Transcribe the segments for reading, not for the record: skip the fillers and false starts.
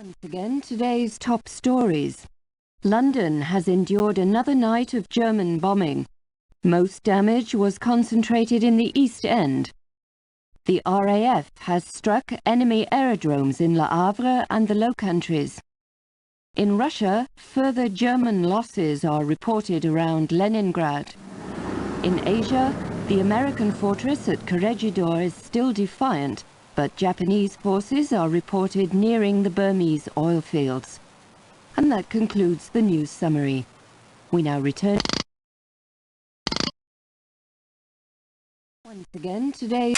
Once again, today's top stories. London has endured another night of German bombing. Most damage was concentrated in the East End. The RAF has struck enemy aerodromes in Le Havre and the Low Countries. In Russia, further German losses are reported around Leningrad. In Asia, the American fortress at Corregidor is still defiant, but Japanese forces are reported nearing the Burmese oil fields. And that concludes the news summary. We now return. Once again, today.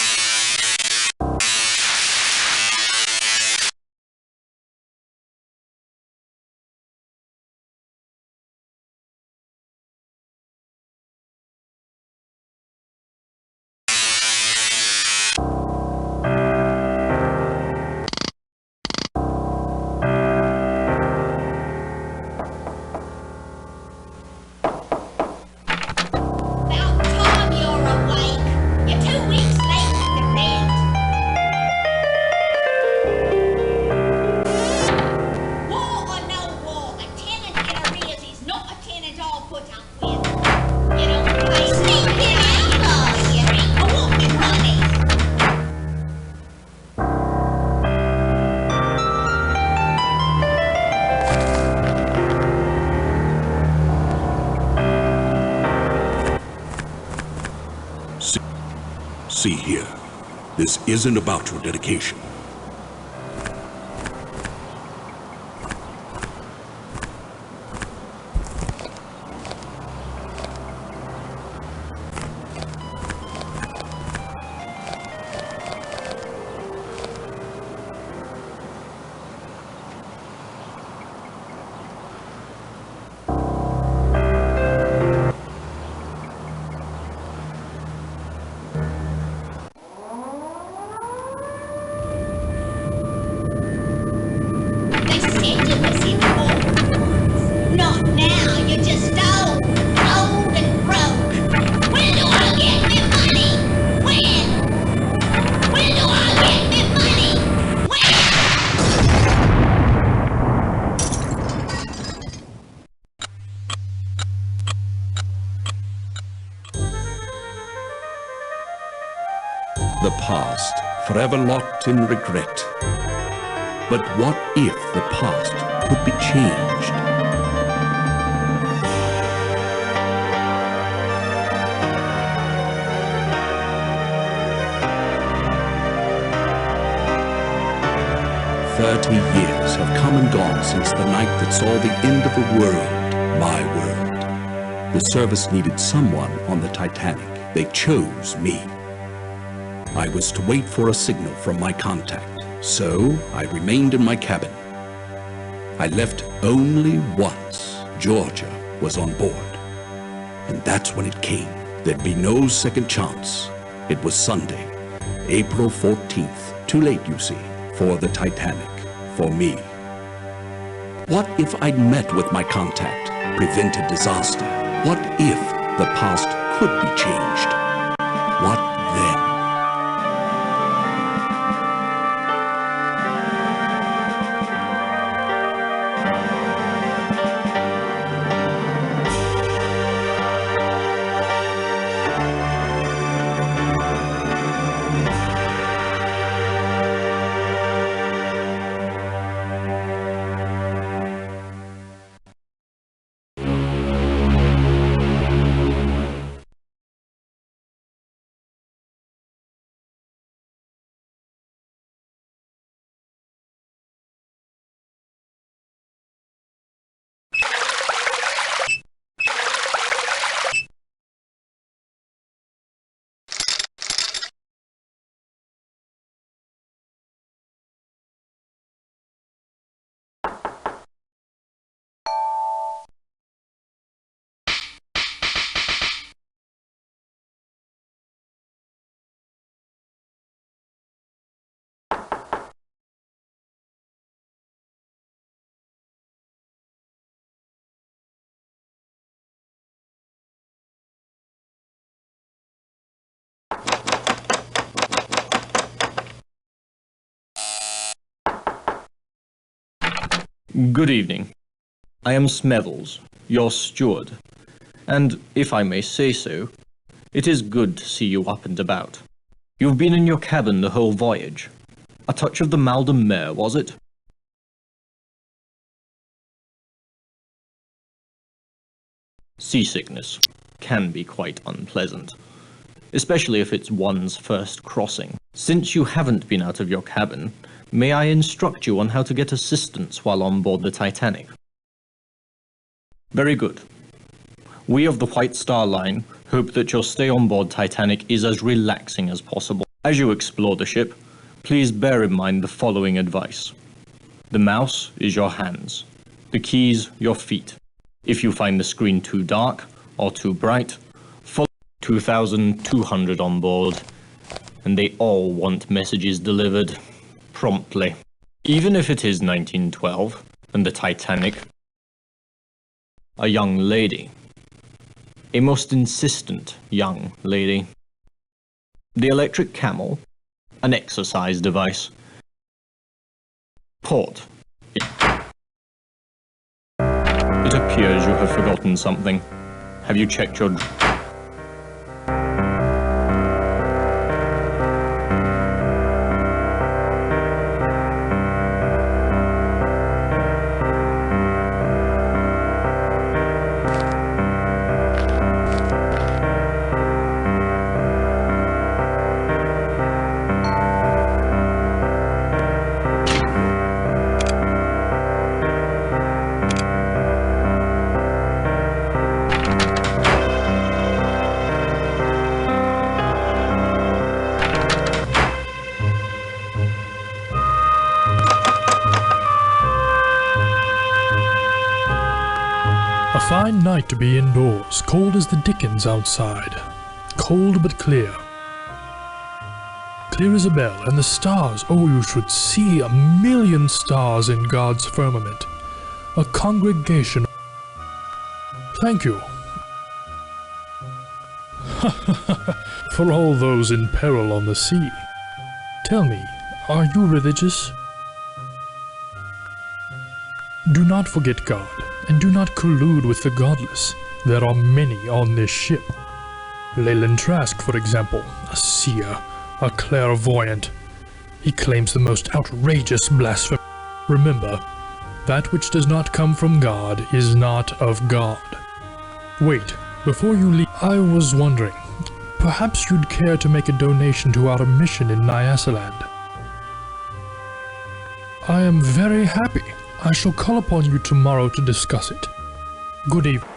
See here, this isn't about your dedication. The past, forever locked in regret. But what if the past could be changed? "30 years have come and gone since the night that saw the end of a world, my world. The service needed someone on the Titanic. They chose me. I was to wait for a signal from my contact, so I remained in my cabin. I left only once Georgia was on board. And that's when it came. There'd be no second chance. It was Sunday, April 14th. Too late, you see, for the Titanic, for me. What if I'd met with my contact, prevented disaster? What if the past could be changed? What then? Good evening. I am Smethels, your steward, and, if I may say so, it is good to see you up and about. You've been in your cabin the whole voyage. A touch of the mal de mer, was it? Seasickness can be quite unpleasant, especially if it's one's first crossing. Since you haven't been out of your cabin, may I instruct you on how to get assistance while on board the Titanic? Very good. We of the White Star Line hope that your stay on board Titanic is as relaxing as possible. As you explore the ship, please bear in mind the following advice. The mouse is your hands, the keys your feet. If you find the screen too dark or too bright, follow 2,200 on board, and they all want messages delivered promptly. Even if it is 1912 and the Titanic, a young lady, a most insistent young lady. The electric camel, an exercise device. Port. It appears you have forgotten something. Have you checked your... A fine night to be indoors, cold as the dickens outside. Cold but clear. Clear as a bell, and the stars, oh, you should see 1,000,000 stars in God's firmament. A congregation. Thank you. For all those in peril on the sea. Tell me, are you religious? Do not forget God, and do not collude with the godless. There are many on this ship. Leyland Trask, for example, a seer, a clairvoyant. He claims the most outrageous blasphemy. Remember, that which does not come from God is not of God. Wait, before you leave, I was wondering, perhaps you'd care to make a donation to our mission in Nyasaland. I am very happy. I shall call upon you tomorrow to discuss it. Good evening.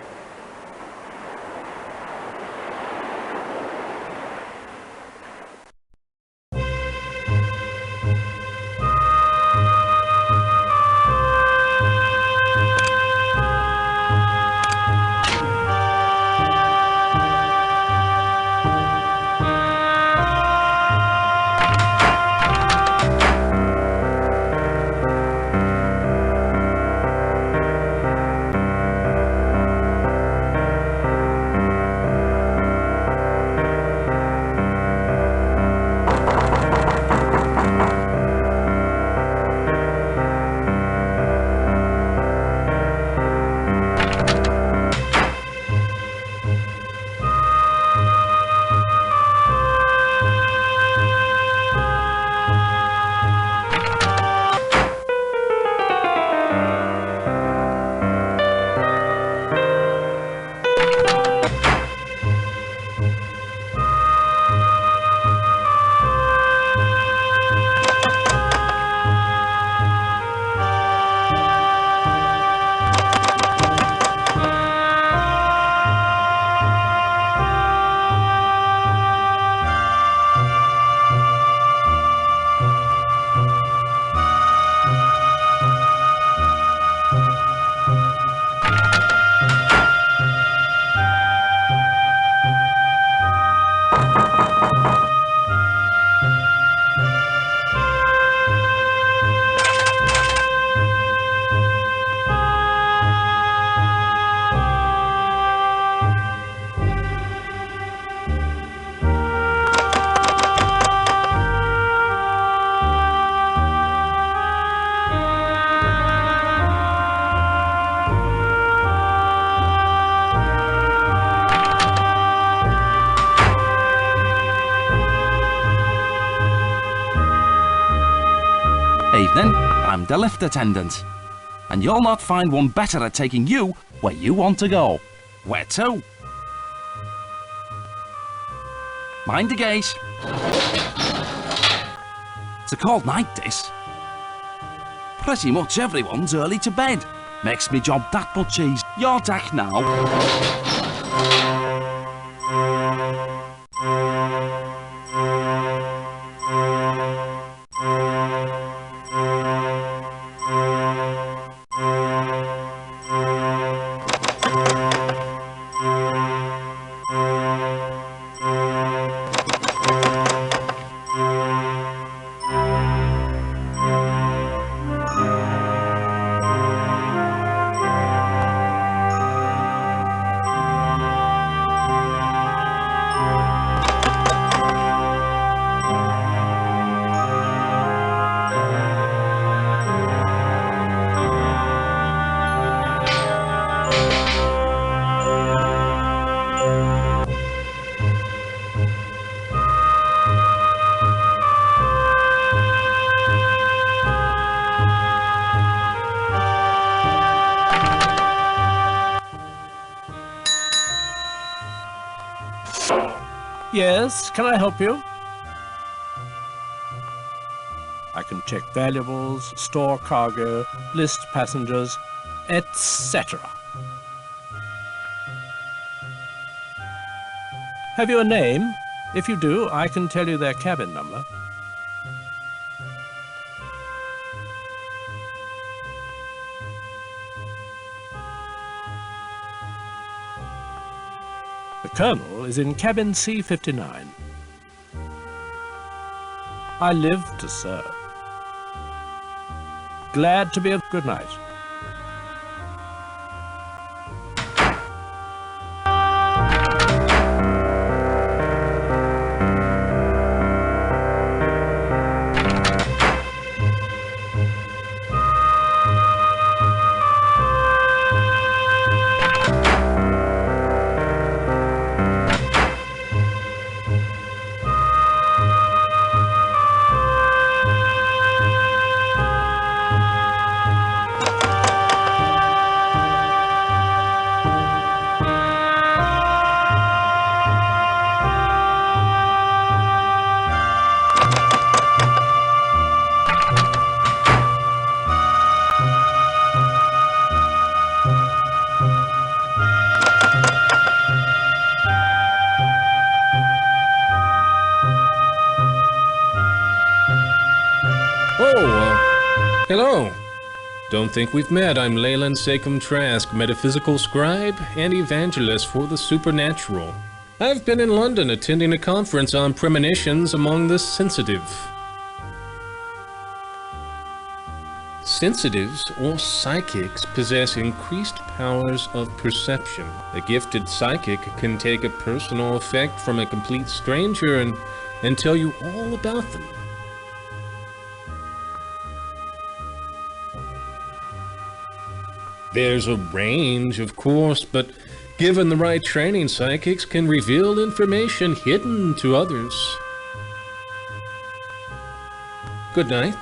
evening. I'm the lift attendant. And you'll not find one better at taking you where you want to go. Where to? Mind the gate. It's a cold night, this. Pretty much everyone's early to bed. Makes me job that much easier. Your deck now. Yes, can I help you? I can check valuables, store cargo, list passengers, etc. Have you a name? If you do, I can tell you their cabin number. The Colonel is in cabin C59. I live to serve. Glad to be of good night. Hello. Don't think we've met. I'm Leyland Sachem Trask, metaphysical scribe and evangelist for the supernatural. I've been in London attending a conference on premonitions among the sensitive. Sensitives, or psychics, possess increased powers of perception. A gifted psychic can take a personal effect from a complete stranger and tell you all about them. There's a range, of course, but given the right training, psychics can reveal information hidden to others. Good night.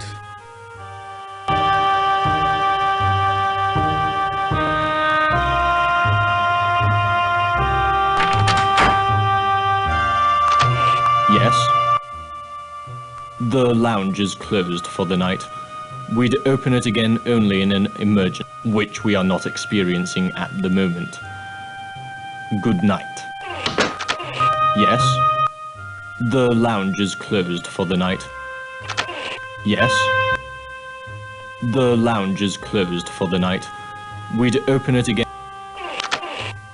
Yes. The lounge is closed for the night. We'd open it again only in an emergency, which we are not experiencing at the moment. Good night. Yes. The lounge is closed for the night. Yes. The lounge is closed for the night. We'd open it again.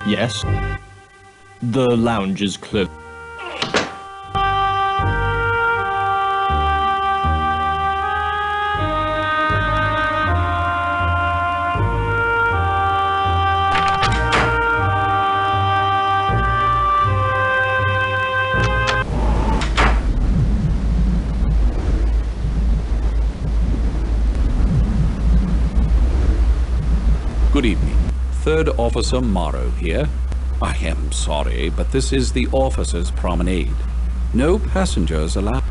Yes. The lounge is closed. Good evening. Third Officer Morrow here. I am sorry, but this is the officers' promenade. No passengers allowed.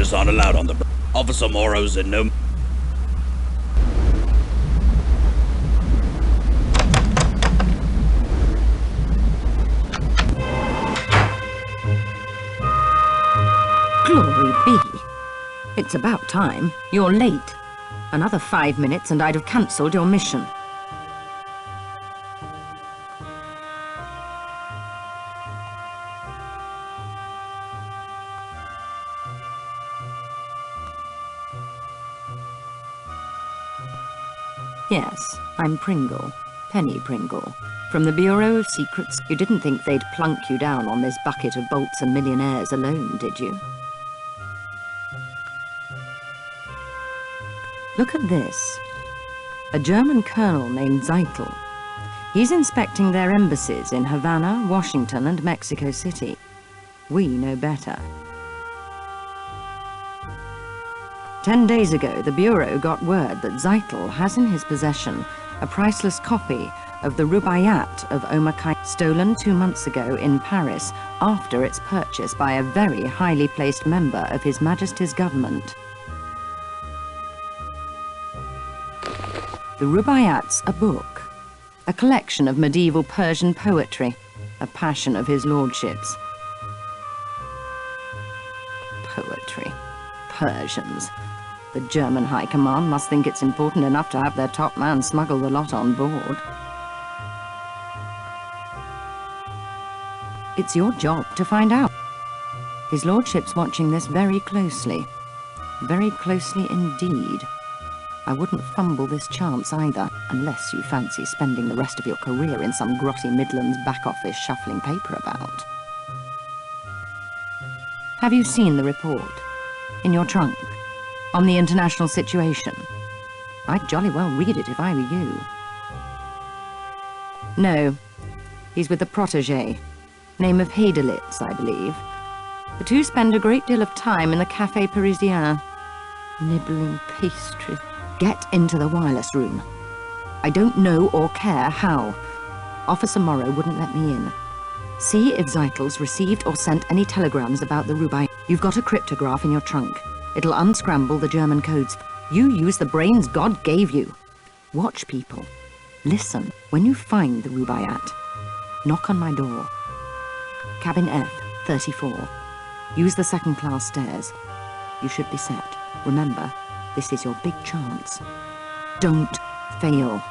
Tourists aren't allowed on the bridge. Officer Morrow's in no... Glory be. It's about time. You're late. Another 5 minutes and I'd have cancelled your mission. Yes, I'm Pringle. Penny Pringle. From the Bureau of Secrets. You didn't think they'd plunk you down on this bucket of bolts and millionaires alone, did you? Look at this. A German colonel named Zeitel. He's inspecting their embassies in Havana, Washington, and Mexico City. We know better. 10 days ago, the Bureau got word that Zeitel has in his possession a priceless copy of the Rubaiyat of Omar Khayyam, stolen 2 months ago in Paris after its purchase by a very highly placed member of His Majesty's government. The Rubaiyat's a book, a collection of medieval Persian poetry, a passion of his lordship's. Poetry. Persians. The German High Command must think it's important enough to have their top man smuggle the lot on board. It's your job to find out. His lordship's watching this very closely. Very closely indeed. I wouldn't fumble this chance either, unless you fancy spending the rest of your career in some grotty Midlands back office shuffling paper about. Have you seen the report? In your trunk? On the international situation? I'd jolly well read it if I were you. No. He's with a protégé. Name of Heidelitz, I believe. The two spend a great deal of time in the Café Parisien. Nibbling pastries. Get into the wireless room. I don't know or care how. Officer Morrow wouldn't let me in. See if Zeitel's received or sent any telegrams about the Rubai. You've got a cryptograph in your trunk. It'll unscramble the German codes. You use the brains God gave you. Watch people. Listen. When you find the Rubaiyat, knock on my door. Cabin F, 34. Use the second-class stairs. You should be set. Remember, this is your big chance. Don't fail.